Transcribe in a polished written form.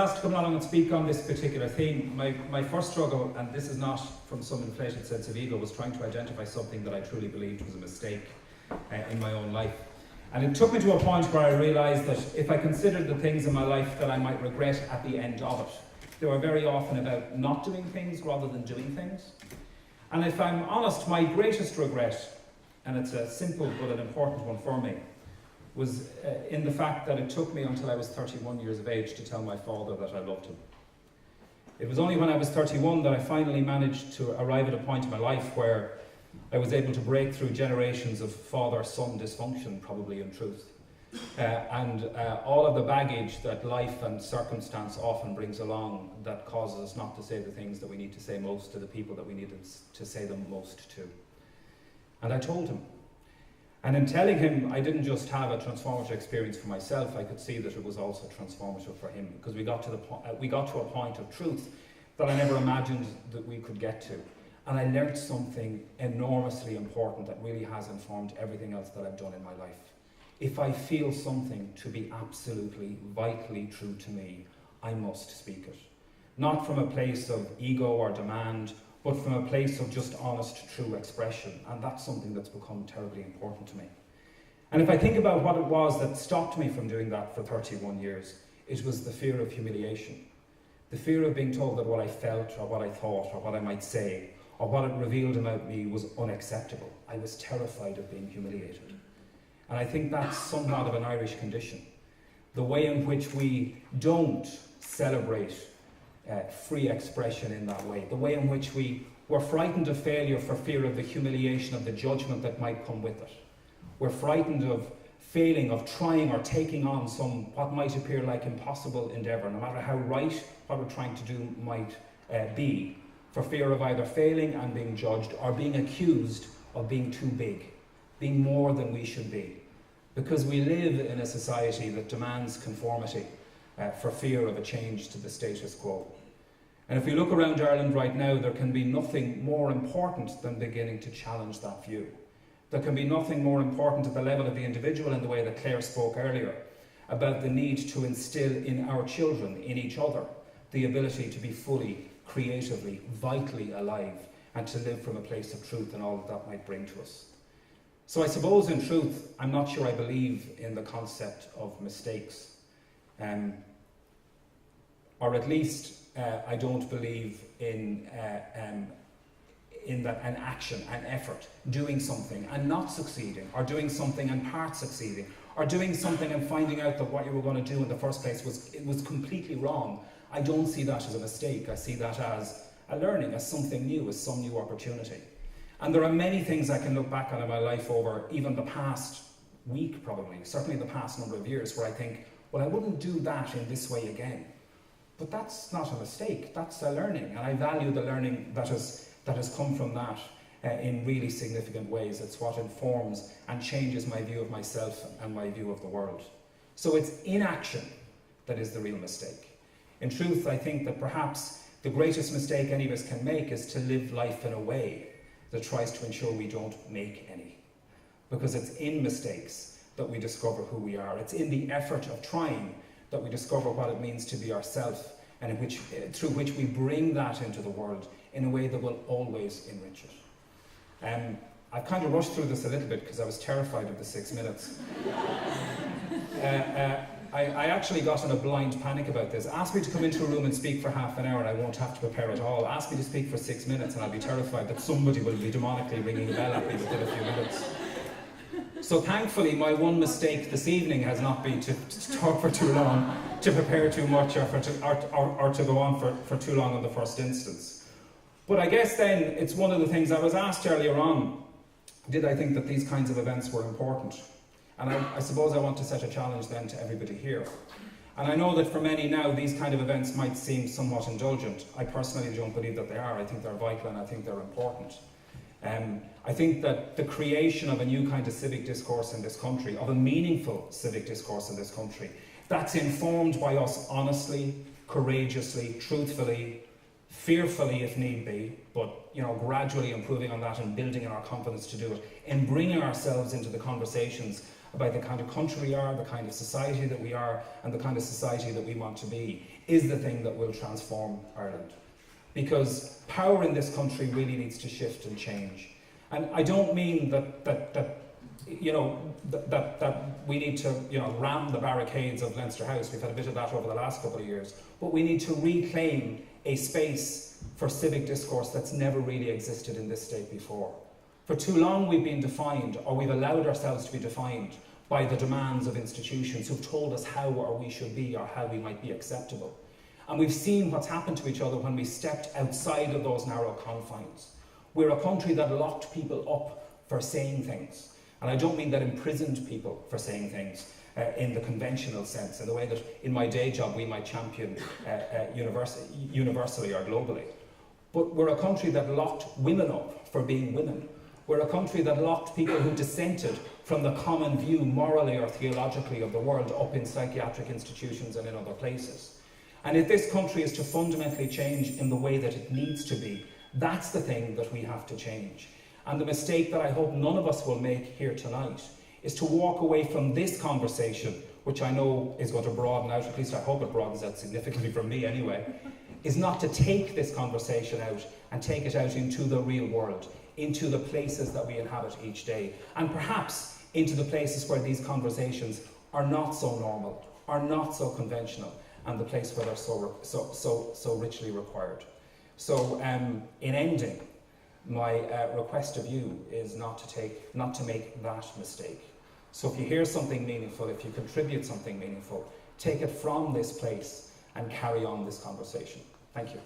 asked to come along and speak on this particular theme, my first struggle, and this is not from some inflated sense of ego, was trying to identify something that I truly believed was a mistake in my own life. And it took me to a point where I realised that if I considered the things in my life that I might regret at the end of it, they were very often about not doing things rather than doing things. And if I'm honest, my greatest regret, and it's a simple but an important one for me, was in the fact that it took me until I was 31 years of age to tell my father that I loved him. It was only when I was 31 that I finally managed to arrive at a point in my life where I was able to break through generations of father-son dysfunction, probably in truth, and all of the baggage that life and circumstance often brings along that causes us not to say the things that we need to say most to the people that we need to say them most to. And I told him. And in telling him, I didn't just have a transformative experience for myself, I could see that it was also transformative for him, because we got to a point of truth that I never imagined that we could get to. And I learnt something enormously important that really has informed everything else that I've done in my life. If I feel something to be absolutely, vitally true to me, I must speak it. Not from a place of ego or demand, but from a place of just honest, true expression. And that's something that's become terribly important to me. And if I think about what it was that stopped me from doing that for 31 years, it was the fear of humiliation. The fear of being told that what I felt, or what I thought, or what I might say, or what it revealed about me was unacceptable. I was terrified of being humiliated. And I think that's somewhat of an Irish condition. The way in which we don't celebrate free expression in that way. The way in which we're frightened of failure for fear of the humiliation of the judgment that might come with it. We're frightened of failing, of trying or taking on what might appear like impossible endeavour, no matter how right what we're trying to do might be, for fear of either failing and being judged or being accused of being too big, being more than we should be. Because we live in a society that demands conformity for fear of a change to the status quo. And if we look around Ireland right now, there can be nothing more important than beginning to challenge that view. There can be nothing more important at the level of the individual, in the way that Claire spoke earlier, about the need to instill in our children, in each other, the ability to be fully, creatively, vitally alive, and to live from a place of truth and all that might bring to us. So I suppose, in truth, I'm not sure I believe in the concept of mistakes. Or at least I don't believe in that an action, an effort, doing something and not succeeding, or doing something and part succeeding, or doing something and finding out that what you were going to do in the first place was completely wrong. I don't see that as a mistake. I see that as a learning, as something new, as some new opportunity. And there are many things I can look back on in my life over even the past week, probably, certainly the past number of years, where I think, well, I wouldn't do that in this way again. But that's not a mistake, that's a learning, and I value the learning that has come from that in really significant ways. It's what informs and changes my view of myself and my view of the world. So it's inaction that is the real mistake. In truth, I think that perhaps the greatest mistake any of us can make is to live life in a way that tries to ensure we don't make any. Because it's in mistakes that we discover who we are. It's in the effort of trying that we discover what it means to be ourselves, and through which we bring that into the world in a way that will always enrich it. I've kind of rushed through this a little bit because I was terrified of the 6 minutes. I actually got in a blind panic about this. Ask me to come into a room and speak for half an hour and I won't have to prepare at all. Ask me to speak for 6 minutes and I'll be terrified that somebody will be demonically ringing the bell at me within a few minutes. So thankfully, my one mistake this evening has not been to talk for too long, to prepare too much, or to go on for too long in the first instance. But I guess then it's one of the things I was asked earlier on, did I think that these kinds of events were important? And I suppose I want to set a challenge then to everybody here. And I know that for many now, these kind of events might seem somewhat indulgent. I personally don't believe that they are. I think they're vital and I think they're important. I think that the creation of a new kind of civic discourse in this country, of a meaningful civic discourse in this country, that's informed by us honestly, courageously, truthfully, fearfully if need be, but gradually improving on that and building in our confidence to do it, in bringing ourselves into the conversations about the kind of country we are, the kind of society that we are, and the kind of society that we want to be, is the thing that will transform Ireland. Because power in this country really needs to shift and change. And I don't mean that we need to ram the barricades of Leinster House. We've had a bit of that over the last couple of years. But we need to reclaim a space for civic discourse that's never really existed in this state before. For too long we've been defined, or we've allowed ourselves to be defined, by the demands of institutions who've told us how or we should be or how we might be acceptable. And we've seen what's happened to each other when we stepped outside of those narrow confines. We're a country that locked people up for saying things. And I don't mean that imprisoned people for saying things in the conventional sense, in the way that in my day job we might champion universally or globally. But we're a country that locked women up for being women. We're a country that locked people who dissented from the common view morally or theologically of the world up in psychiatric institutions and in other places. And if this country is to fundamentally change in the way that it needs to be, that's the thing that we have to change. And the mistake that I hope none of us will make here tonight is to walk away from this conversation, which I know is going to broaden out, at least I hope it broadens out significantly for me anyway, is not to take this conversation out and take it out into the real world, into the places that we inhabit each day, and perhaps into the places where these conversations are not so normal, are not so conventional, and the place where they're so richly required. So in ending, my request of you is not to make that mistake. So if you hear something meaningful, if you contribute something meaningful, take it from this place and carry on this conversation. Thank you.